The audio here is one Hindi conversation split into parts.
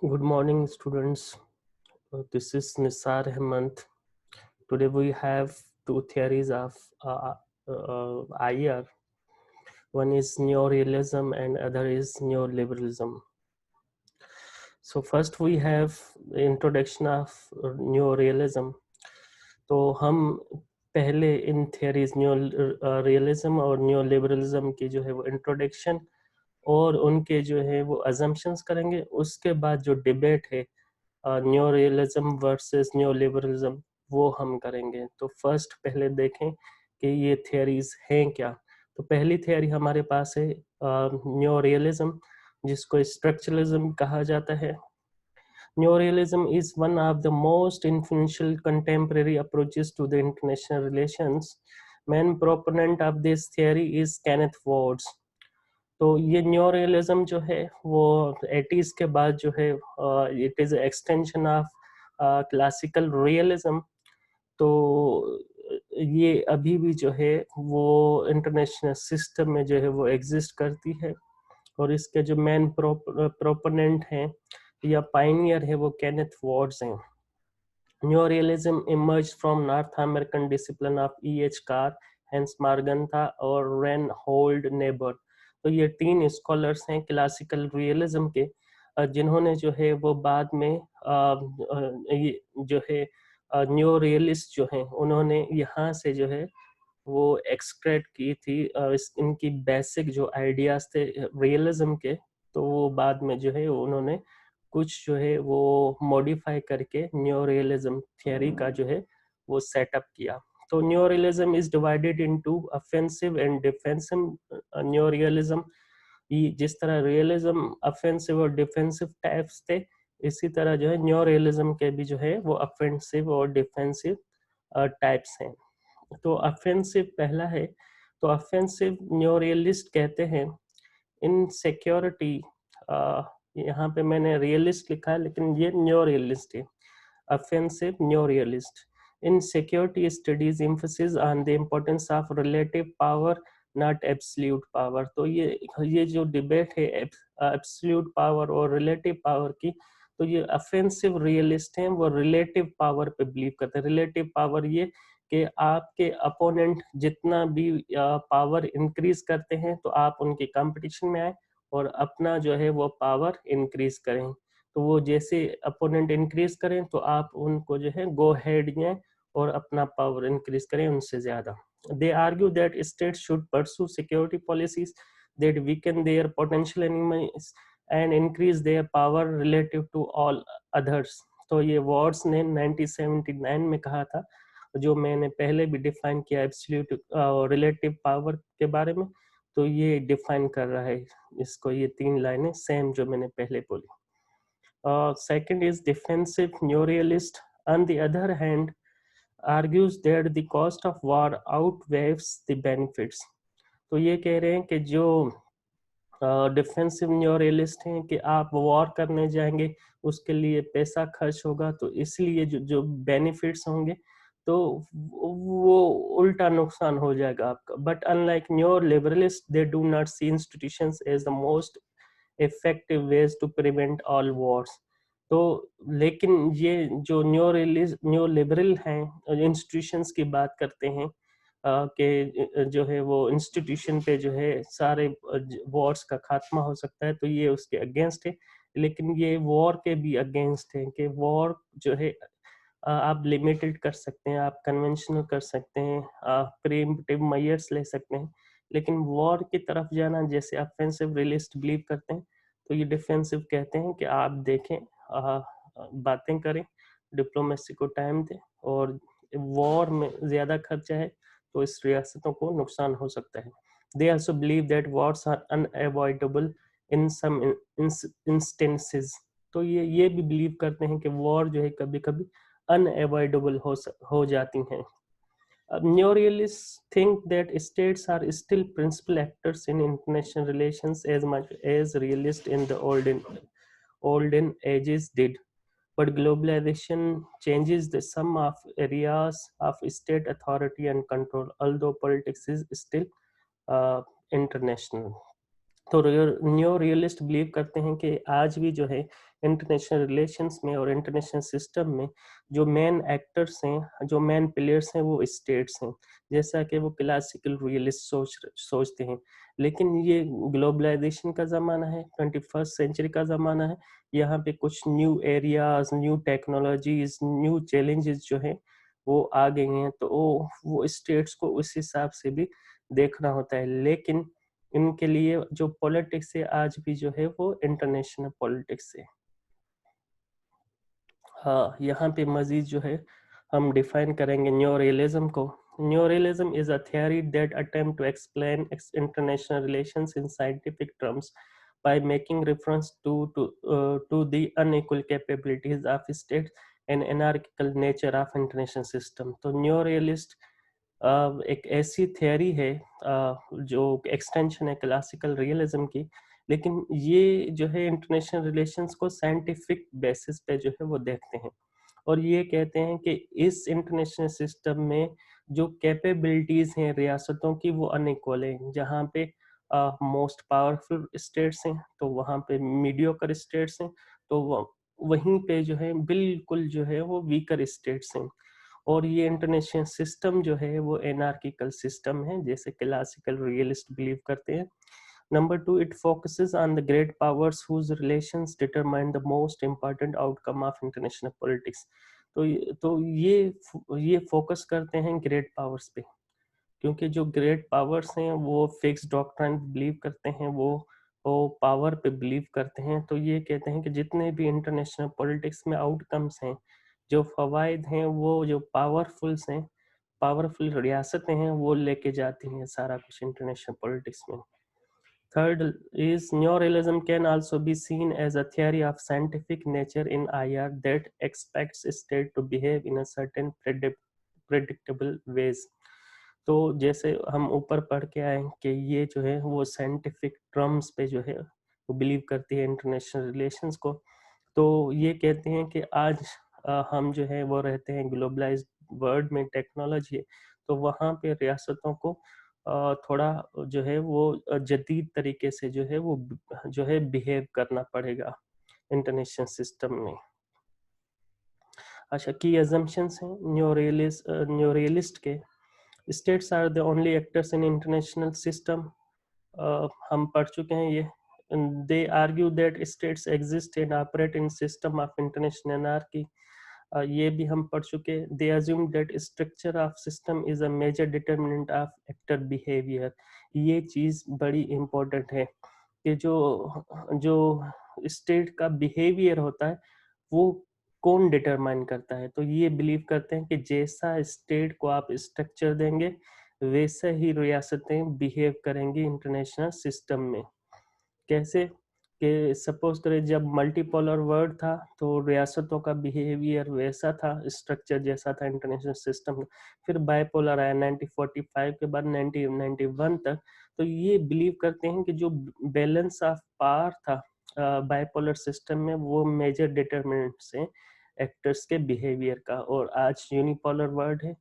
Good morning, students. This is Nisar Hemant. Today we have two theories of IR. One is neorealism and other is neoliberalism. So first we have the introduction of neorealism. तो हम पहले इन थियरीज न्यू रियलिज्म और न्यू लिबरलिज्म की जो है वो इंट्रोडक्शन और उनके जो है वो अजम्पशंस करेंगे। उसके बाद जो डिबेट है new realism versus new liberalism वो हम करेंगे। तो फर्स्ट पहले देखें कि ये थियरीज हैं क्या। तो पहली थियरी हमारे पास है न्यू रियलिज्म, जिसको स्ट्रक्चरलिज्म कहा जाता है। Neorealism is one of the most influential contemporary approaches to the international relations. Main proponent of this theory is Kenneth Ward. तो ये न्यू रियलिज्म जो है वो 80s के बाद जो है it is extension of classical realism. तो ये अभी भी जो है वो इंटरनेशनल सिस्टम में जो है वो एग्जिस्ट करती है। और इसके जो मेन प्रोपोनेंट हैं या पाइनियर है वो केनेथ वॉर्ड्स हैं। Neorealism emerged from North American discipline of E.H. Carr, Hans Morgentha और Reinhold Niebuhr। तो ये तीन स्कॉलर्स हैं क्लासिकल रियलिज्म के, जिन्होंने जो है वो बाद में ये जो है न्यू रियलिस्ट जो हैं उन्होंने यहाँ से जो है वो एक्सट्रैक्ट की थी इनकी बेसिक जो आइडियाज थे रियलिज्म के। तो वो बाद में जो है उन्होंने कुछ जो है वो मॉडिफाई करके न्यू रियलिज्म थियरी का जो है वो सेटअप किया। तो new realism is divided into offensive and defensive new realism. ये जिस तरह रियलिज्म ऑफेंसिव और डिफेंसिव टाइप्स थे, इसी तरह जो है न्यू रियलिज्म के भी जो है वो ऑफेंसिव और डिफेंसिव टाइप्स हैं। तो ऑफेंसिव पहला है। तो ऑफेंसिव न्यूरियलिस्ट कहते हैं इन सिक्योरिटी, यहाँ पे मैंने रियलिस्ट लिखा है लेकिन ये न्यूरियलिस्ट है। Offensive neorealist in security studies emphasis on the importance of relative power not absolute power. तो ये जो डिबेट है एब्सोल्यूट पावर और रिलेटिव पावर की, तो ये ऑफेंसिव रियलिस्ट हैं वो रिलेटिव पावर पे बिलीव करते हैं। रिलेटिव पावर ये कि आपके अपोनेंट जितना भी पावर इंक्रीज करते हैं तो आप उनके कंपटीशन में आए और अपना जो है वो पावर इंक्रीज करें। तो वो जैसे अपोनेंट इंक्रीज करें तो आप उनको जो है गो हेड दें और अपना पावर इंक्रीज करें उनसे ज्यादा। दे argue that states should pursue security policies that weaken their potential enemies and increase their power relative to all others। तो ये वॉर्ड्स ने 1979 में कहा था, जो मैंने पहले भी डिफाइन किया एब्सोल्यूट रिलेटिव पावर के बारे में। तो ये डिफाइन कर रहा है इसको, ये तीन लाइनें सेम जो मैंने पहले बोली। Second is defensive neorealist. On the other hand, argues that the cost of war outweighs the benefits। तो ये कह रहे हैं कि जो डिफेंसिव न्यूरियलिस्ट हैं कि आप वॉर करने जाएंगे उसके लिए पैसा खर्च होगा, तो इसलिए जो जो बेनिफिट्स होंगे तो वो उल्टा नुकसान हो जाएगा आपका। But unlike new liberalist they do not see institutions as the most effective ways to prevent all wars. तो लेकिन ये जो न्यू लिबरल हैं इंस्टीट्यूशंस की बात करते हैं कि जो है वो इंस्टीट्यूशन पे जो है सारे वॉर्स का खात्मा हो सकता है, तो ये उसके अगेंस्ट है। लेकिन ये वॉर के भी अगेंस्ट है कि वॉर जो है आप लिमिटेड कर सकते हैं, आप कन्वेंशनल कर सकते हैं, आप प्रीएम्प्टिव मेजर्स ले सकते हैं, लेकिन वॉर की तरफ जाना जैसे ऑफेंसिव रियलिस्ट बिलीव करते हैं, तो ये डिफेंसिव कहते हैं कि आप देखें, बातें करें, डिप्लोमेसी को टाइम दें, और वॉर में ज़्यादा खर्चा है तो इस रियासतों को नुकसान हो सकता है। They also believe that wars are unavoidable in some instances. तो ये भी बिलीव करते हैं कि वॉर जो है कभी कभी अनअवॉइडेबल हो जाती हैं। Neorealists think that states are still principal actors in international relations as much as realists in the olden ages did. But globalization changes the sum of areas of state authority and control, although politics is still international। तो न्यो रियलिस्ट बिलीव करते हैं कि आज भी जो है इंटरनेशनल रिलेशंस में और इंटरनेशनल सिस्टम में जो मेन एक्टर्स हैं, जो मेन प्लेयर्स हैं, वो स्टेट्स हैं, जैसा कि वो क्लासिकल रियलिस्ट सोचते हैं। लेकिन ये ग्लोबलाइजेशन का ज़माना है, 21st सेंचुरी का ज़माना है। यहाँ पे कुछ new areas, new technologies, new challenges जो है वो आ गई हैं, तो वो स्टेट्स को उस हिसाब से भी देखना होता है। लेकिन इनके लिए जो पॉलिटिक्स है आज भी जो है वो इंटरनेशनल पॉलिटिक्स है। हाँ, यहाँ पे मजीद जो है हम डिफाइन करेंगे न्यूरियलिज्म को। Neorealism is a theory that attempt to explain international relations in scientific terms by making reference to the unequal capabilities of states and anarchical nature of international system। तो न्यूरियलिस्ट एक ऐसी थियरी है जो एक्सटेंशन है क्लासिकल रियलिज्म की, लेकिन ये जो है इंटरनेशनल रिलेशंस को साइंटिफिक बेसिस पे जो है वो देखते हैं, और ये कहते हैं कि इस इंटरनेशनल सिस्टम में जो कैपेबिलिटीज हैं रियासतों की वो अनइक्वल है। जहाँ पे मोस्ट पावरफुल स्टेट्स हैं तो वहाँ पे मीडियोकर स्टेट्स हैं, तो वहीं पे जो है बिल्कुल जो है वो वीकर स्टेट्स हैं। और ये इंटरनेशनल सिस्टम जो है वो एनार्किकल सिस्टम है, जैसे क्लासिकल रियलिस्ट बिलीव करते हैं। Number two, it focuses on the great powers whose relations determine the most important outcome of international politics। तो ये फोकस करते हैं ग्रेट पावर्स पे, क्योंकि जो ग्रेट पावर्स हैं वो फिक्स डॉक्ट्रिन बिलीव करते हैं, वो पावर पे बिलीव करते हैं। तो ये कहते हैं कि जितने भी इंटरनेशनल पॉलिटिक्स में आउटकम्स हैं, जो फवायद हैं, वो जो पावरफुल्स हैं, पावरफुल रियासतें हैं, वो लेके जाती हैं सारा कुछ इंटरनेशनल पॉलिटिक्स में। Third is neorealism can also be seen as a theory of scientific nature in IR that expects state to behave in a certain predictable ways। तो जैसे हम ऊपर पढ़ के आए कि ये जो है वो साइंटिफिक टर्म्स पे जो है वो बिलीव करती है इंटरनेशनल रिलेशंस को। तो ये कहते हैं कि आज हम जो है वो रहते हैं ग्लोबलाइज्ड वर्ल्ड में, टेक्नोलॉजी है, तो वहाँ पे रियासतों को थोड़ा जो है वो जदीद तरीके से जो है वो जो है बिहेव करना पड़ेगा इंटरनेशनल सिस्टम में। अच्छा, की अजम्पशंस हैं न्यूरियलिस्ट के। States are the only actors in international system, हम पढ़ चुके हैं ये। They argue that states exist and operate in system of international anarchy, ये भी हम पढ़ चुके। They assume that structure of system is a major determinant of actor behaviour. ये चीज़ बड़ी इम्पोर्टेंट है कि जो जो स्टेट का बिहेवियर होता है वो कौन डिटरमाइन करता है। तो ये बिलीव करते हैं कि जैसा स्टेट को आप स्ट्रक्चर देंगे वैसे ही रियासतें बिहेव करेंगी इंटरनेशनल सिस्टम में। कैसे कि सपोज करें जब मल्टीपोलर वर्ल्ड था तो रियासतों का बिहेवियर वैसा था, स्ट्रक्चर जैसा था इंटरनेशनल सिस्टम में। फिर बाइपोलर आया 1945 के बाद 1991 तक। तो ये बिलीव करते हैं कि जो बैलेंस ऑफ पावर था बाइपोलर सिस्टम में वो मेजर डिटर्मिनेंट्स हैं एक्टर्स के बिहेवियर का। और आज यूनिपोलर वर्ल्ड है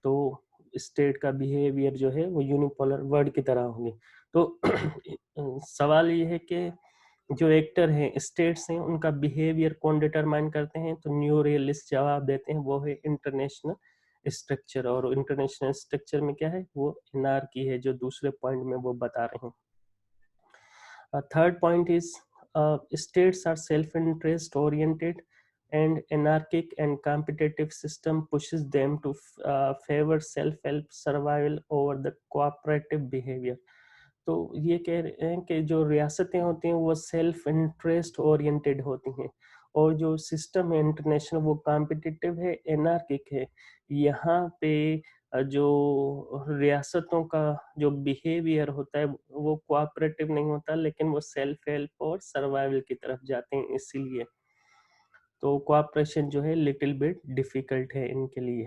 तो स्टेट का बिहेवियर जो है वो यूनिपोलर वर्ल्ड की तरह होंगे। तो सवाल ये है कि जो एक्टर हैं स्टेट्स हैं उनका बिहेवियर कौन डिटरमाइन करते हैं। तो न्यू रियलिस्ट जवाब देते हैं वो है इंटरनेशनल स्ट्रक्चर। और इंटरनेशनल स्ट्रक्चर में क्या है, वो एनार्की है, जो दूसरे पॉइंट में वो बता रहे हैं। Third point is states are self-interest oriented and anarchic and competitive system pushes them to favor self-help survival over the cooperative behavior। तो ये कह रहे हैं कि जो रियासतें होती हैं वो सेल्फ इंटरेस्ट ओरिएंटेड होती हैं, और जो सिस्टम है इंटरनेशनल वो कॉम्पिटिटिव है, एनार्किक है। यहाँ पे जो रियासतों का जो बिहेवियर होता है वो कोऑपरेटिव नहीं होता, लेकिन वो सेल्फ हेल्प और सर्वाइवल की तरफ जाते हैं, इसीलिए तो कोऑपरेशन जो है लिटिल बिट डिफिकल्ट है इनके लिए।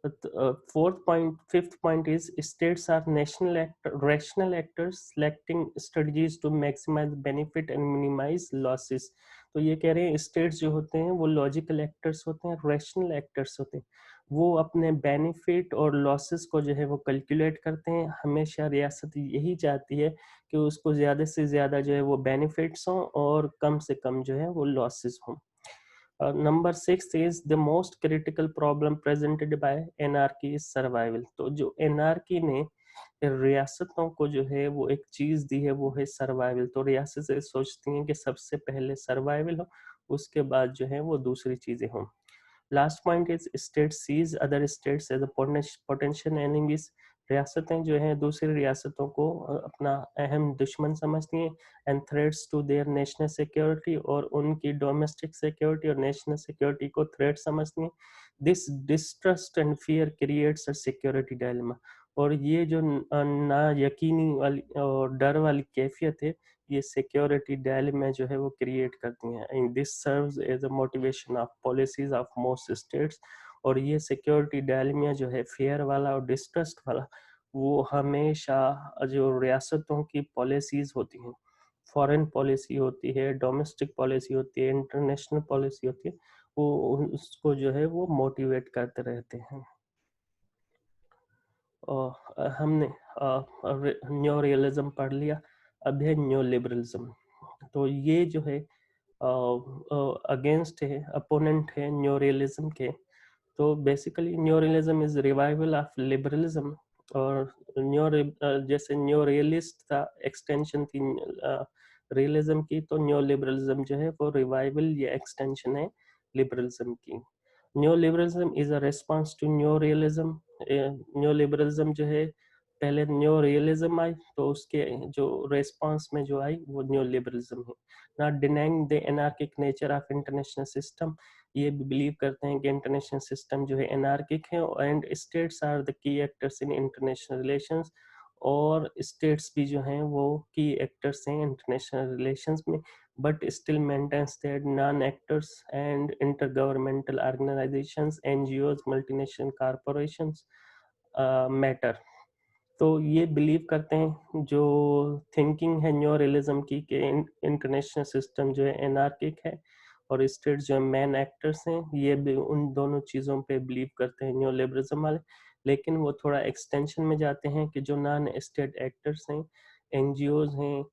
Fifth point is states are rational actors selecting strategies to maximize benefit and minimize losses। तो ये कह रहे हैं स्टेट्स जो होते हैं वो लॉजिकल एक्टर्स होते हैं, रैशनल एक्टर्स होते हैं। वो अपने बेनिफिट और लॉसेस को जो है वो कैलकुलेट करते हैं। हमेशा रियासत यही चाहती है कि उसको ज़्यादा से ज़्यादा जो है वो बेनिफिट्स हों और कम से कम जो है वो लॉसेस हों। Number 6 is the most critical problem presented by एनआरकी is survival. तो जो एनआरकी ने रियासतों को जो है वो एक चीज दी है वो है सर्वाइवल। तो रियासत से सोचती हैं कि सबसे पहले सर्वाइवल हो, उसके बाद जो है वो दूसरी चीजें हों। Last point is state sees other states as a potential enemies. रियासतें जो हैं दूसरी रियासतों को अपना अहम दुश्मन समझती हैं and threats to their national security, और उनकी डोमेस्टिक सिक्योरिटी और नेशनल सिक्योरिटी को थ्रेट समझती हैं। This distrust and fear creates a security dilemma. और ये जो ना यकीनी वाली और डर वाली कैफियत है, ये सिक्योरिटी डायलेमा जो है वो क्रिएट करती हैं। And this serves as a motivation of policies of most states. और ये सिक्योरिटी डायलेमा जो है फेयर वाला और डिस्ट्रस्ट वाला, वो हमेशा जो रियासतों की पॉलिसीज होती हैं, फॉरेन पॉलिसी होती है, डोमेस्टिक पॉलिसी होती है, इंटरनेशनल पॉलिसी होती है, वो उसको जो है वो मोटिवेट करते रहते हैं। और हमने न्यो रियलिज्म पढ़ लिया, अब है न्यो लिबरलिज्म। तो ये जो है अगेंस्ट है, अपोनेंट है न्यो रियलिज्म के। तो basically न्यो realism is revival of liberalism. और जैसे न्यो रियलिस्ट था, एक्सटेंशन थी रियलिज्म की, तो न्यो लिबरलिज्म जो है वो रिवाइवल या एक्सटेंशन है लिबरलिज्म की। Neo liberalism is a response to neo realism. Neo liberalism जो है, पहले न्यो रियलिज्म आई तो उसके जो रेस्पॉन्स में जो आई वो न्यो लिबरलिज्म है। Not denying the anarchic nature of international system. ये भी बिलीव करते हैं कि इंटरनेशनल सिस्टम जो है एनार्किक है and states are the key actors in international relations. और स्टेट्स भी जो हैं वो की एक्टर्स हैं इंटरनेशनल रिलेशंस में, but still maintains that non-actors and intergovernmental organizations, NGOs, multinational corporations matter। तो ये बिलीव करते हैं, जो थिंकिंग है न्यो रियलिज्म की, कि इंटरनेशनल सिस्टम जो है एनार्किक है और स्टेट जो है मैन एक्टर्स हैं, ये भी उन दोनों चीज़ों पे बिलीव करते हैं न्यो लिबरलिज्म वाले। लेकिन वो थोड़ा एक्सटेंशन में जाते हैं कि जो नॉन स्टेट एक्टर्स हैं, एनजीओज हैं,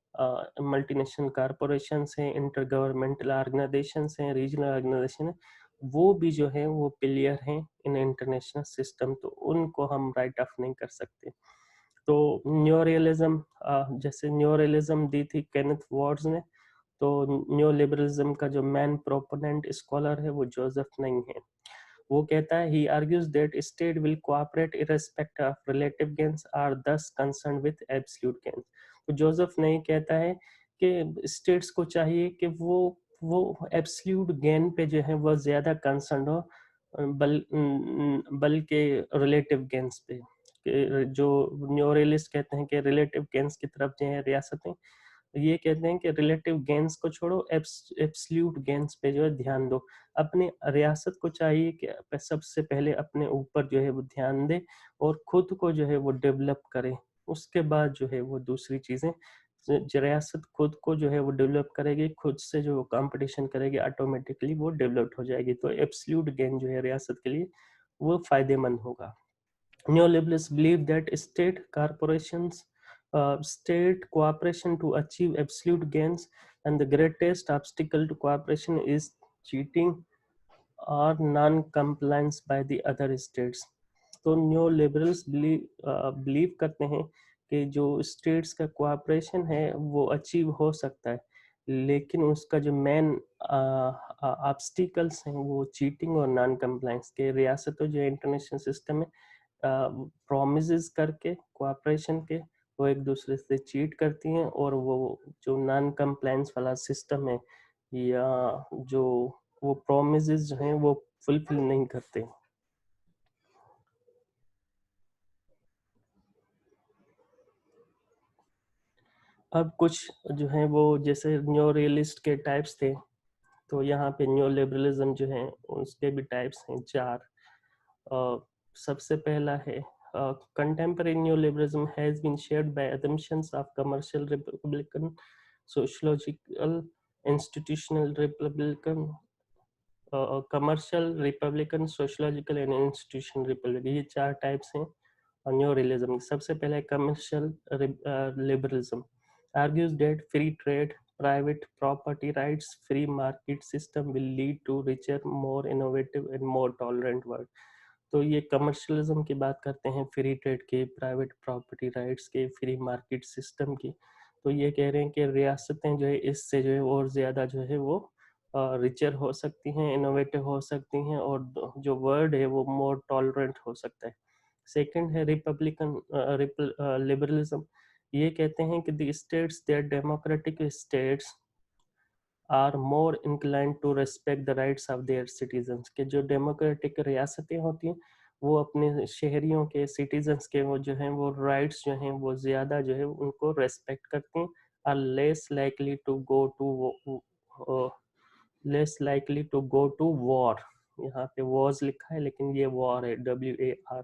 मल्टीनेशनल कॉरपोरेशंस हैं, इंटर गवर्नमेंटल ऑर्गेनाइजेशंस हैं, रीजनल ऑर्गेनाइजेशन हैं, वो भी जो है वो प्लेयर हैं इन इंटरनेशनल सिस्टम, तो उनको हम राइट ऑफ नहीं कर सकते। तो न्यो रियलिज्म, जैसे न्यो रियलिज्म दी थी केनेथ वॉर्ड्स ने, तो न्यो लिबरलिज्म का जो मैन प्रोपोनेंट स्कॉलर है वो जोसेफ नहीं है। वो कहता है, he argues that state will cooperate irrespective of relative gains are thus concerned with absolute gains। तो जोसेफ नहीं कहता है कि स्टेट्स को चाहिए कि वो एब्सल्यूट गेन पे जो है वो ज्यादा कंसर्न हो, बल्कि रिलेटिव गेन्स पे। जो न्यूरलिस्ट कहते हैं कि रिलेटिव गेन्स की तरफ जो है रियासतें, ये कहते हैं कि रिलेटिव गेन्स को छोड़ो, एब्सल्यूट गेन्स पे जो है ध्यान दो। अपने रियासत को चाहिए कि सबसे पहले अपने ऊपर जो है वो ध्यान दे और खुद को जो है वो डेवलप करे, उसके बाद जो है वो दूसरी चीज़ें, रियासत खुद को जो है वो डेवलप करेगी, खुद से जो कंपटीशन करेगी, ऑटोमेटिकली वो डेवलप हो जाएगी। तो एब्सल्यूट गेन जो है रियासत के लिए वो फायदेमंद होगा। Neoliberals believe that state cooperation to achieve absolute gains, and the greatest obstacle to cooperation is cheating or non-compliance by the other states। तो न्यू लिबरल्स बिलीव करते हैं कि जो स्टेट्स का कोऑपरेशन है वो अचीव हो सकता है, लेकिन उसका जो मेन ऑब्स्टिकल्स हैं वो चीटिंग और नॉन कंप्लायंस के। रियासतों जो इंटरनेशनल सिस्टम में प्रोमिस करके कोऑपरेशन के वो एक दूसरे से चीट करती हैं, और वो जो नॉन कंप्लायंस वाला सिस्टम है या जो वो प्रोमिस जो हैं वो फुलफिल नहीं करते। अब कुछ जो है वो जैसे न्यो रियलिस्ट के टाइप्स थे, तो यहाँ पे न्यो लिबरलिज्म जो है उसके भी टाइप्स हैं 4। सबसे पहला है contemporary neoliberalism has been shaped by assumptions of commercial republican, sociological, institutional republican, commercial republican, sociological and institution republic, ये 4 टाइप्स हैं न्यू रियलिज्म। सबसे पहले है commercial liberalism, argues that free trade, private property rights, free market system will lead to richer, more innovative and more tolerant world। तो ये कमर्शलिज्म की बात करते हैं, फ्री ट्रेड के, प्राइवेट प्रॉपर्टी राइट्स के, फ्री मार्केट सिस्टम की। तो ये कह रहे हैं कि रियासतें जो है इससे जो है और ज़्यादा जो है वो रिचर हो सकती हैं, इनोवेटिव हो सकती हैं, और जो वर्ड है वो मोर टॉलरेंट हो सकता है। सेकंड है रिपब्लिकन लिबरलिज्म। ये कहते हैं कि the states, their democratic states are more inclined to respect the rights of their citizens, के जो डेमोक्रेटिक रियासतें होती हैं वो अपने शहरियों के, सिटीजन्स के वो जो हैं वो राइट्स जो हैं वो ज़्यादा जो है उनको रेस्पेक्ट करती हैं। Are less likely to go to less likely to go to war, यहाँ पे वॉर्स लिखा है लेकिन ये वॉर है, WAR,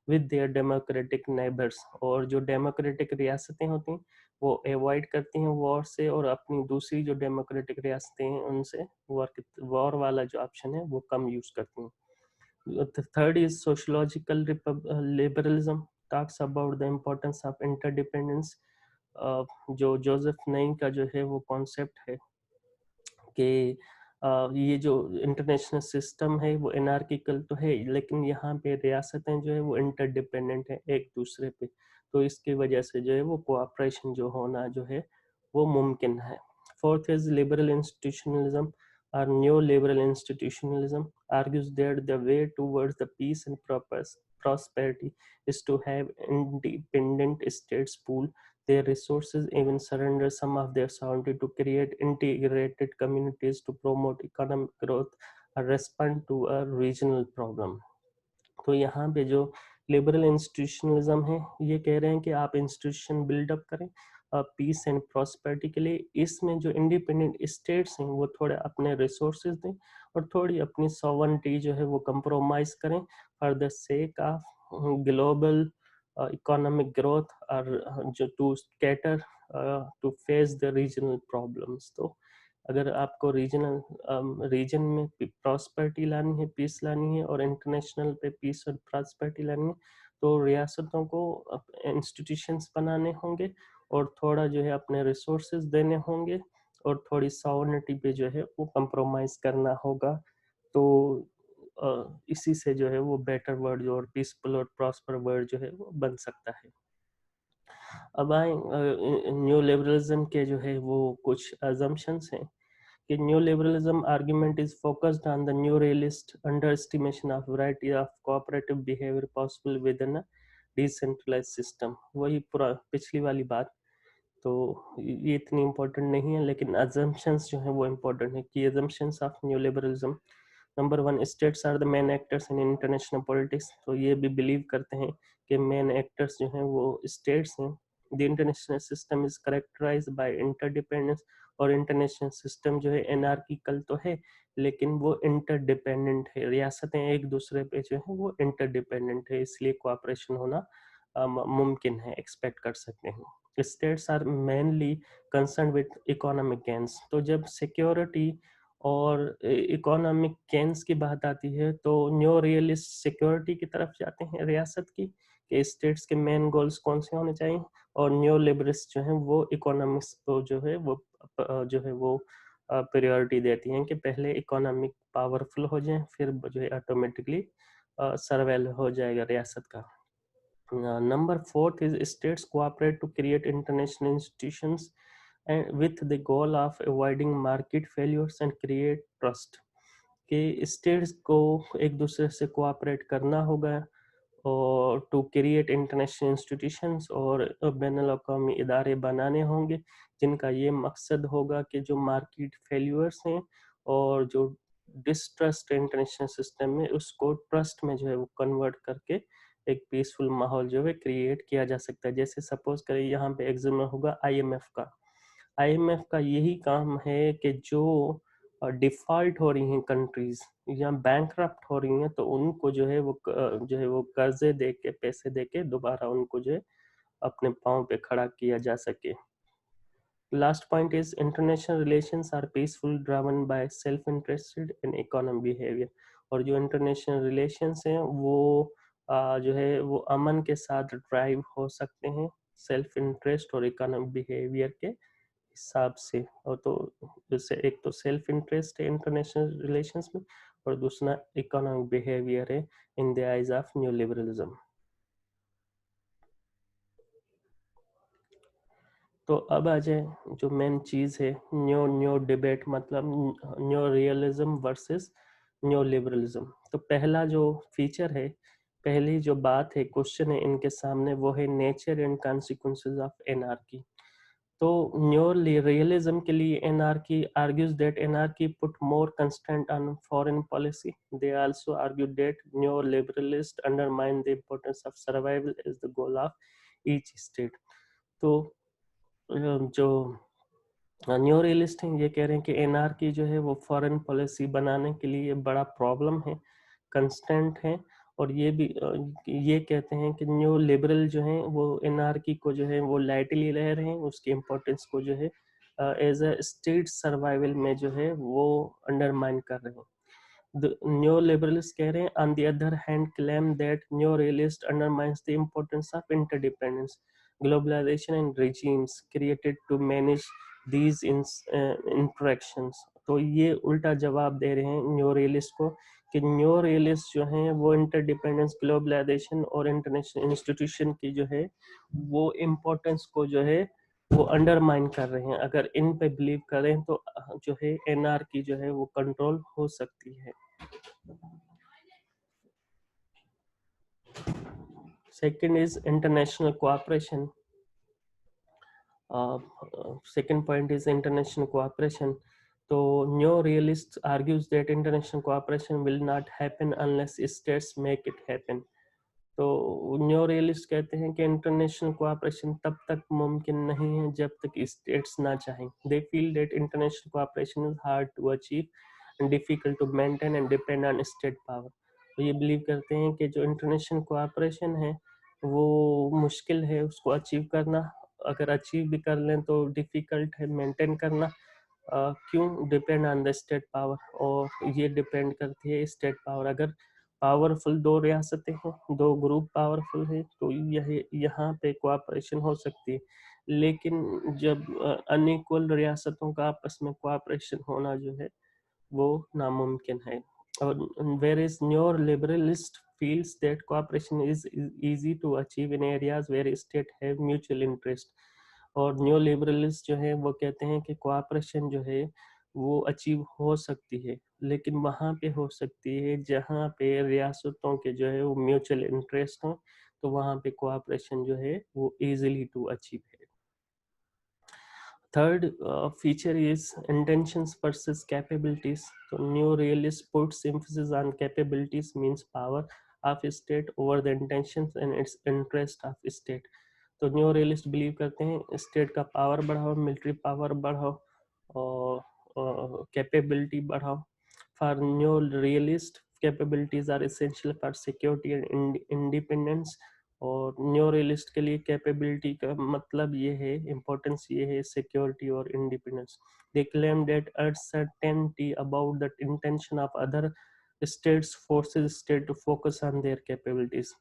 with their democratic neighbours. और जो डेमोक्रेटिक रियासतें होती हैं वो अवॉइड करती हैं वॉर से, और अपनी दूसरी जो डेमोक्रेटिक रियासतें हैं उनसे वॉर वाला जो ऑप्शन है वो कम यूज करती हैं। Third is sociological liberalism, talks about the importance of interdependence. जो जोसेफ नई का जो है वो कॉन्सेप्ट है कि ये जो इंटरनेशनल सिस्टम है वो एनार्किकल तो है, लेकिन यहाँ पे रियासतें जो है वो इंटरडिपेंडेंट है एक दूसरे पे, तो इसकी वजह से जो है वो कोऑपरेशन जो होना जो है वो मुमकिन है। फोर्थ इज लिबरल इंस्टीट्यूशनलिज्म और new liberal institutionalism, argues that the way towards the peace and prosperity is to have independent states pool their resources, even surrender some of their sovereignty to create integrated communities to promote economic growth or respond to a regional problem। तो यहाँ पे जो लिबरल इंस्टीट्यूशनलिज्म है ये कह रहे हैं कि आप इंस्टीट्यूशन बिल्डअप करें पीस एंड प्रॉस्पेरिटी के लिए। इसमें जो इंडिपेंडेंट स्टेट्स हैं वो थोड़े अपने रिसोर्सेज दें और थोड़ी अपनी सॉवरेनिटी जो है वो कंप्रोमाइज करें for the sake of global economic growth और जो to cater to face the regional problems. तो अगर आपको रीजन में प्रॉस्पेरिटी लानी है, पीस लानी है, और इंटरनेशनल पे पीस और प्रॉस्पेरिटी लानी है, तो रियासतों को इंस्टीट्यूशंस बनाने होंगे और थोड़ा जो है अपने रिसोर्सेज देने होंगे और थोड़ी सॉवरेनिटी पे जो है वो कंप्रोमाइज करना होगा। तो इसी से जो है वो बेटर वर्ल्ड और पीसफुल और प्रॉस्पर वर्ल्ड जो है वो बन सकता है। अब आए न्यू लिबरलिज्म के जो है वो कुछ अजम्पशंस हैं कि new liberalism argument is focused on the new realist underestimation of variety of cooperative behaviour possible within a decentralised system. वही पूरा पिछली वाली बात, तो ये इतनी इम्पोर्टेंट नहीं है, लेकिन अजम्पशंस जो है वो इम्पोर्टेंट है कि assumptions of new liberalism. Number one, states are the main actors in international politics. तो ये भी बिलीव करते हैं कि मेन एक्टर्स जो हैं वो स्टेट्स हैं। The international system is characterize by interdependence, और इंटरनेशनल सिस्टम जो है एनार्किकल तो है लेकिन वो इंटरडिपेंडेंट है, रियासतें एक दूसरे पे जो है वो इंटरडिपेंडेंट है, इसलिए कोऑपरेशन होना मुमकिन है, एक्सपेक्ट कर सकते हैं। States are mainly concern with economic gains. तो जब सिक्योरिटी और इकोनॉमिक गेन्स की बात आती है तो न्यो रियलिस्ट सिक्योरिटी की तरफ जाते हैं रियासत की, कि स्टेट्स के मेन गोल्स कौन से होने चाहिए, और न्यो लिबरलिस्ट जो है वो इकोनॉमिक्स को जो है वो प्रायोरिटी देती हैं कि पहले इकोनॉमिक पावरफुल हो जाए, फिर जो है ऑटोमेटिकली सर्वेल हो जाएगा रियासत का। Number fourth is states cooperate to create international institutions and with the goal of avoiding market failures and create trust। कि स्टेट्स को एक दूसरे से कोऑपरेट करना होगा और टू क्रिएट इंटरनेशनल इंस्टीट्यूशंस, और बैनुल-अक़वामी इदारे बनाने होंगे जिनका ये मकसद होगा कि जो मार्केट फेल्यूर्स हैं और जो डिस्ट्रस्ट इंटरनेशनल सिस्टम में उसको ट्रस्ट में जो है वो कन्वर्ट करके एक पीसफुल माहौल जो है क्रिएट किया जा सकता है। जैसे सपोज करें यहाँ पे एग्जाम्पल होगा IMF का। IMF का यही काम है कि जो डिफॉल्ट हो रही हैं कंट्रीज या बैंकरप्ट हो रही हैं तो उनको जो है वो कर्जे दे के, पैसे दे के दोबारा उनको जो है अपने पाँव पे खड़ा किया जा सके। Last point is international relations are peaceful, driven by self-interested and economic behavior. और जो इंटरनेशनल रिलेशंस हैं वो जो है वो अमन के साथ ड्राइव हो सकते हैं सेल्फ इंटरेस्ट और इकोनॉमिक बिहेवियर के हिसाब से। और तो जैसे एक तो सेल्फ इंटरेस्ट है इंटरनेशनल रिलेशंस में, और दूसरा इकोनॉमिक बिहेवियर है in the eyes of new liberalism. तो अब आ जाए जो मेन चीज़ है, न्यू न्यू डिबेट, मतलब new realism versus new liberalism. तो पहला जो फीचर है, पहली जो बात है, क्वेश्चन है इनके सामने, वो है nature and consequences of anarchy. तो न्यू रियलिज्म के लिए anarchy argues that anarchy put more constraint on foreign policy. They also argue that new liberalist undermine the importance of survival as the goal of each state. तो जो न्यू रियलिस्ट हैं ये कह रहे हैं कि एनआरकी जो है वो फॉरेन पॉलिसी बनाने के लिए बड़ा प्रॉब्लम है, कंस्टेंट है। और ये भी ये कहते हैं कि न्यू लिबरल जो हैं वो एनआरकी को जो है वो लाइटली ले रहे हैं, उसकी इम्पोर्टेंस को जो है एज अ स्टेट सर्वाइवल में जो है वो अंडरमाइन कर रहे हैं। The neoliberalists कह रहे हैं on the other hand claim that neorealist undermines the importance of interdependence, globalization and regimes created to manage these interactions। तो ये उल्टा जवाब दे रहे हैं न्यू रियलिस्ट को कि न्यू रियलिस्ट जो हैं वो इंटरडिपेंडेंस, ग्लोबलाइजेशन और इंटरनेशनल इंस्टीट्यूशन की जो है वो इम्पोर्टेंस को जो है वो अंडरमाइन कर रहे हैं। अगर इन पे बिलीव करें तो जो है एनआरकी जो है वो कंट्रोल हो सकती है। Second is international cooperation. Second point is international cooperation. So Neo Realist argues that international cooperation will not happen unless states make it happen. तो न्यू रियलिस्ट कहते हैं कि इंटरनेशनल कोऑपरेशन तब तक मुमकिन नहीं है जब तक स्टेट्स ना चाहें। They feel that international cooperation is hard to achieve and difficult to maintain and depend on state power. तो ये बिलीव करते हैं कि जो इंटरनेशनल कोऑपरेशन है वो मुश्किल है उसको अचीव करना, अगर अचीव भी कर लें तो डिफिकल्ट है मेंटेन करना। क्यों? Depend on the state power, और ये डिपेंड करती है स्टेट पावर। अगर पावरफुल दो रियासतें हैं, दो ग्रुप पावरफुल है, तो यह यहाँ पे कोऑपरेशन हो सकती है। लेकिन जब अनइक्वल रियासतों का आपस में कोऑपरेशन होना जो है वो नामुमकिन है। और whereas neoliberalist feels that cooperation is easy to achieve in areas where state have mutual interest। और न्यू लिबरलिस्ट जो है वो कहते हैं कि कोऑपरेशन जो है वो अचीव हो सकती है, लेकिन वहाँ पे हो सकती है जहाँ पे रियासतों के जो है वो म्यूचुअल इंटरेस्ट हों, तो वहाँ पे कोऑपरेशन जो है वो इजीली टू अचीव है। Third feature is intentions versus capabilities. So new realist puts emphasis on capabilities, means power of state over the intentions and its interest of state। तो न्यू रियलिस्ट बिलीव करते हैं स्टेट का पावर बढ़ाओ, मिलिट्री पावर बढ़ाओ और कैपेबिलिटी बढ़ाओ। For new realist capabilities are essential for security and independence. और न्यू रियलिस्ट के लिए कैपेबिलिटी का मतलब ये है, इम्पोर्टेंस ये है सिक्योरिटी और independence. They claim that uncertainty about the intention of other states forces state to focus on their capabilities.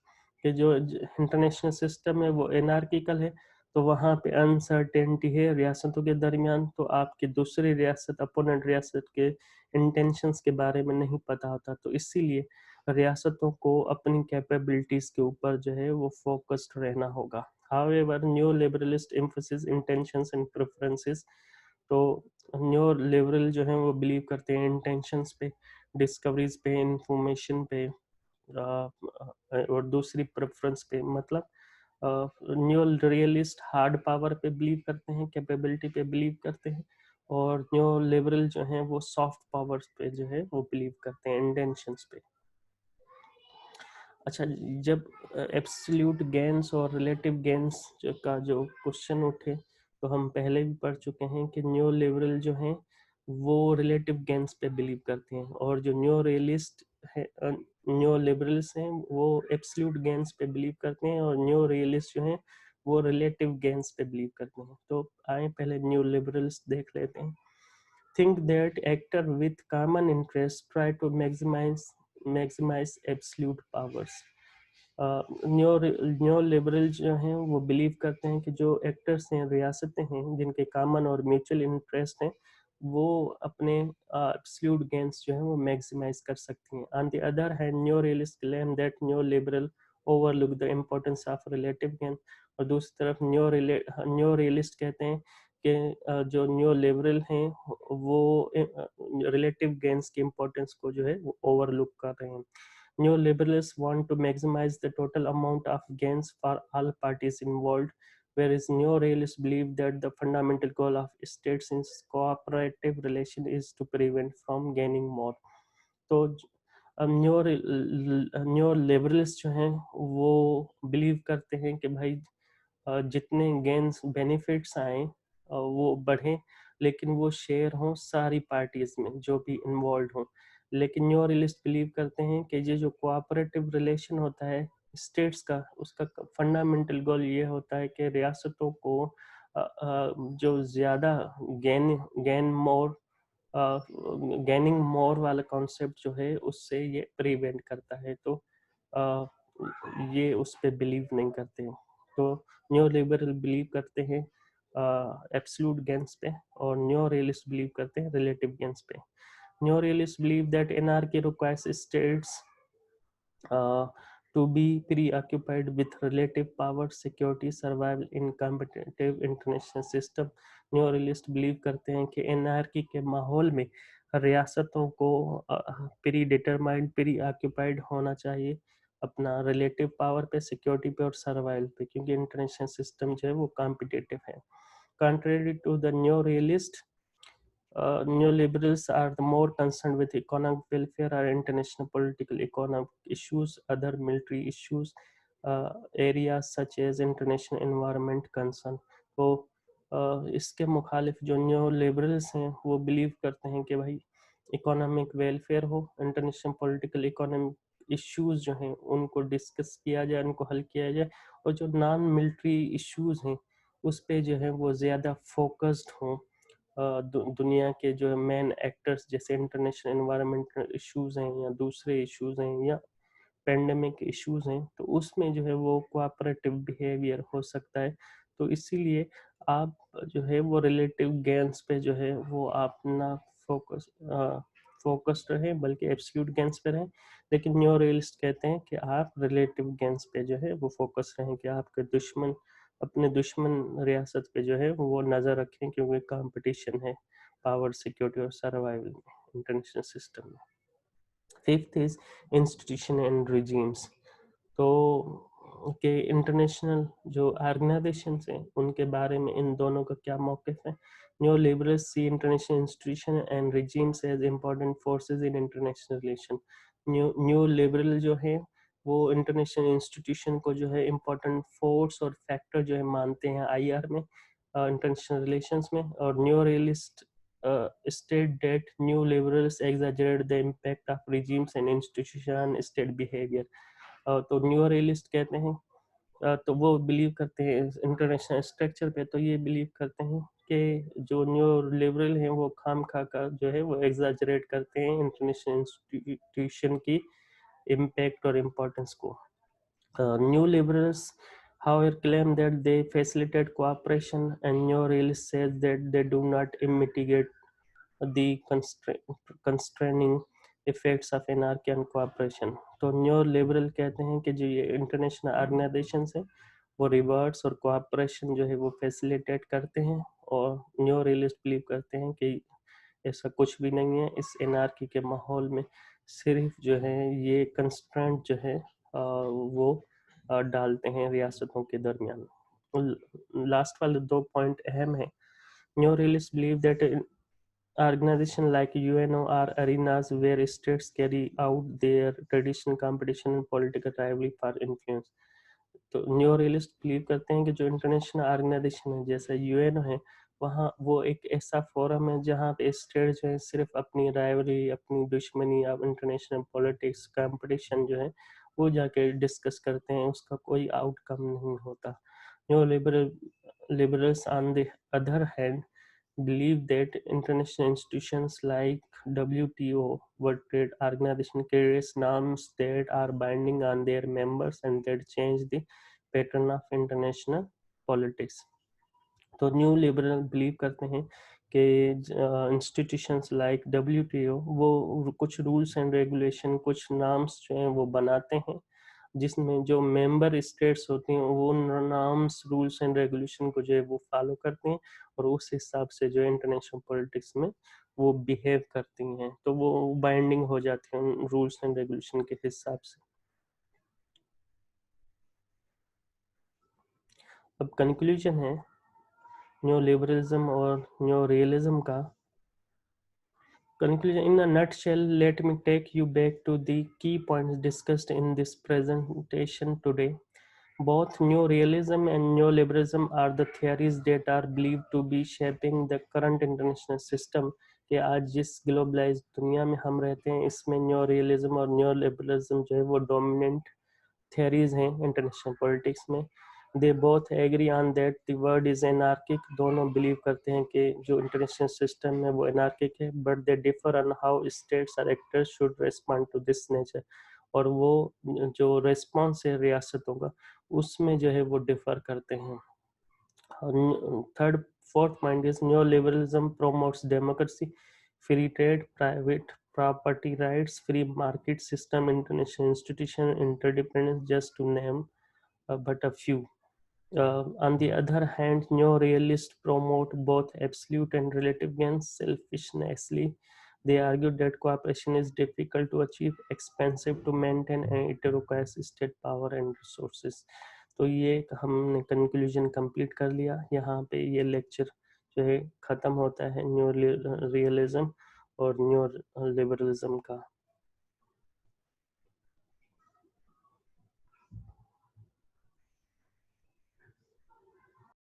कि जो इंटरनेशनल सिस्टम है वो एनार्किकल है, तो वहाँ पे अनसर्टेनिटी है रियासतों के दरमियान, तो आपकी दूसरी रियासत, अपोनेंट रियासत के इंटेंशंस के बारे में नहीं पता होता, तो इसीलिए रियासतों को अपनी कैपेबिलिटीज के ऊपर जो है वो फोकस्ड रहना होगा। However new liberalist emphasis intentions and preferences. तो न्यू लिबरल जो है वो बिलीव करते हैं इंटेंशंस पे, डिस्कवरीज पे, इंफॉर्मेशन पे, और दूसरी प्रेफरेंस पे। मतलब न्यू रियलिस्ट हार्ड पावर पे बिलीव करते हैं, कैपेबिलिटी पे बिलीव करते हैं, और न्यू लिबरल जो हैं वो सॉफ्ट पावर्स पे जो है वो बिलीव करते हैं, इंटेंशंस पे। अच्छा, जब एब्सोल्यूट गेन्स और रिलेटिव गेन्स का जो क्वेश्चन उठे, तो हम पहले भी पढ़ चुके हैं कि न्यू लिबरल जो हैं वो रिलेटिव गेन्स पे बिलीव करते हैं, और जो न्यू रियलिस्ट है, न्यू लिबरल्स हैं वो एब्सोल्यूट गेन्स पे बिलीव करते हैं, और न्यू रियलिस्ट जो हैं वो रिलेटिव गेन्स पे बिलीव करते हैं। तो आए पहले न्यू लिबरल्स देख लेते हैं। Think that actor with common interest try to maximize absolute powers. न्यो liberal जो हैं वो बिलीव करते हैं कि जो एक्टर्स हैं, रियासतें हैं जिनके कॉमन और म्यूचुअल इंटरेस्ट हैं, वो अपने एब्सोल्यूट गेन्स जो है वो मैक्सिमाइज कर सकती हैं। On the other hand न्यो realist claim that न्यो liberal overlook the importance of relative gain. और दूसरी तरफ न्यो रियलिस्ट कहते हैं कि जो न्यो लिबरल हैं वो रिलेटिव गेन्स की इम्पोर्टेंस को जो है वो ओवरलुक कर रहे हैं। Neoliberals want to maximize the total amount of gains for all parties involved, whereas neorealists believe that the fundamental goal of states in cooperative relation is to prevent from gaining more. तो न्यो लिबरल्स जो हैं वो बिलीव करते हैं कि भाई जितने गेन्स बेनिफिट्स आए वो बढ़ें, लेकिन वो शेयर हों सारी पार्टीज में जो भी इन्वॉल्व हों। लेकिन न्यो रियलिस्ट बिलीव करते हैं कि ये जो कोऑपरेटिव रिलेशन होता है स्टेट्स का, उसका फंडामेंटल गोल ये होता है कि रियासतों को जो ज़्यादा gain gain more gaining more वाला कॉन्सेप्ट जो है उससे ये प्रिवेंट करता है। तो ये उस पर बिलीव नहीं करते हैं। तो न्यो लिबरल बिलीव करते हैं एब्सोल्यूट गेन्स पे, और न्यो रियलिस्ट बिलीव करते हैं रिलेटिव गेन्स पे। Neo realist believe that anarchy requires states to be preoccupied with relative power, security, survival in competitive international system. न्यो realist believe करते हैं कि एनार्की के माहौल में रियासतों को प्री डिटरमाइंड प्री ऑक्यूपाइड होना चाहिए अपना रिलेटिव पावर पे, सिक्योरिटी पे और सर्वाइवल पे, क्योंकि इंटरनेशनल सिस्टम जो है वो कॉम्पिटिटिव है। Contrary to the neo-realist, neoliberals are more concerned with economic welfare or international political economic issues, other military issues, areas such as international environment concern. तो इसके मुखालिफ जो न्यो लिबरल्स हैं वो बिलीव करते हैं कि भाई इकोनॉमिक वेलफेयर हो, इंटरनेशनल पॉलिटिकल इकोनॉमिक इश्यूज जो हैं उनको डिस्कस किया जाए, उनको हल किया जाए, और जो नॉन मिलिट्री इश्यूज हैं उस पे जो है वो ज़्यादा फोकस्ड हों। दुनिया के जो मेन एक्टर्स जैसे इंटरनेशनल एनवायरमेंटल इश्यूज हैं या दूसरे इश्यूज हैं या पेंडेमिक इश्यूज हैं, तो उसमें जो है वो कोऑपरेटिव बिहेवियर हो सकता है। तो इसीलिए आप जो है वो रिलेटिव गेन्स पे जो है वो आप ना फोकस्ड रहें, बल्कि एब्सोल्यूट गेन्स पे रहें। लेकिन न्यो रियलिस्ट कहते हैं कि आप रिलेटिव गेन्स पे जो है वो फोकस रहें, कि आपके दुश्मन अपने दुश्मन रियासत पे जो है वो नज़र रखें, क्योंकि कंपटीशन है पावर, सिक्योरिटी और सर्वाइवल में इंटरनेशनल सिस्टम में। Fifth is institution and regimes. तो के इंटरनेशनल जो ऑर्गेनाइजेशंस हैं उनके बारे में इन दोनों का क्या मौक़िफ़ है। New liberals see international institution and regimes as important forces in international relation. New liberal जो है वो इंटरनेशनल इंस्टीट्यूशन को जो है इम्पोर्टेंट फोर्स और फैक्टर जो है मानते हैं आईआर में, इंटरनेशनल रिलेशंस में। और new realist state that new liberals exaggerate the impact of regimes and institution state behavior. तो न्यू रियलिस्ट कहते हैं तो वो बिलीव करते हैं इंटरनेशनल स्ट्रक्चर पे, तो ये बिलीव करते हैं कि जो न्यू लिबरल हैं वो खाम खा का जो है वो एग्जाजरेट करते हैं इंटरनेशनल इंस्टीट्यूशन की इम्पैक्ट और इम्पोर्टेंस को। New liberals however claim that they facilitate cooperation, and neo realists says that they do not mitigate the constraining effects of anarchy and cooperation. तो न्यो लिबरल कहते हैं कि जो ये इंटरनेशनल ऑर्गेनाइजेशन है वो रिवर्ट्स और कोऑपरेशन जो है वो फैसिलिटेट करते हैं, और न्यो रियलिस्ट बिलीव करते हैं कि ऐसा कुछ भी नहीं है। इस एनार्की के माहौल में सिर्फ जो है ये कंस्ट्रेंट जो है वो डालते हैं रियासतों के दरमियान। लास्ट वाले 2 पॉइंट अहम हैं। Neo realist believe that organizations like UNO are arenas where states carry out their traditional competition and political rivalry for influence. तो न्यू रियलिस्ट बिलीव करते हैं कि जो इंटरनेशनल ऑर्गेनाइजेशन है जैसे यूएनओ है, वहाँ वो एक ऐसा फोरम है जहाँ पे स्टेट जो है सिर्फ अपनी राइवलरी, अपनी दुश्मनी, अब इंटरनेशनल पॉलिटिक्स कंपटीशन जो है वो जाके डिस्कस करते हैं, उसका कोई आउटकम नहीं होता। Neoliberals, on the other hand, believe that international institutions like WTO, World Trade Organization, creates norms that are binding on their members and that change the pattern of international politics. तो न्यू लिबरल बिलीव करते हैं कि इंस्टीट्यूशंस लाइक WTO वो कुछ रूल्स एंड रेगुलेशन, कुछ नाम्स जो हैं वो बनाते हैं, जिसमें जो मेंबर स्टेट्स होती हैं वो नाम्स, रूल्स एंड रेगुलेशन को जो है वो फॉलो करते हैं और उस हिसाब से जो इंटरनेशनल पॉलिटिक्स में वो बिहेव करती हैं, तो वो बाइंडिंग हो जाती हैं रूल्स एंड रेगुलेशन के हिसाब से। अब कंक्लूजन है न्यू लिबरलिज्म और न्यू रियलिज्म का। Conclusion: in a nutshell, let me take you back to the key points discussed in this presentation today. Both neorealism and neoliberalism are the theories that are believed to be shaping the current international system. कि आज जिस ग्लोबलाइज्ड दुनिया में हम रहते हैं इसमें न्यू रियलिज्म और न्यू लिबरलिज्म जो है वो डोमिनेंट theories हैं इंटरनेशनल पॉलिटिक्स में। They both agree on that the word is anarchic, दोनों बिलीव करते हैं कि जो इंटरनेशनल सिस्टम है वो एनार्किक है, but they differ on how states और actors should respond to this nature, और वो जो रेस्पॉन्स है रियासतों का उसमें जो है वो डिफर करते हैं। Third fourth point is new liberalism promotes democracy, free trade, private property rights, free market system, international institution, interdependence, just to name but a few. On the other hand, neo-realists promote both absolute and relative gains selfishly. They argue that cooperation is difficult to achieve, expensive to maintain, and it requires state power and resources. तो ये हमने कंक्लूजन कंप्लीट कर लिया। यहाँ पे ये लेक्चर जो है ख़त्म होता है न्यू रियलिज्म और न्यू लिबरलिज्म का।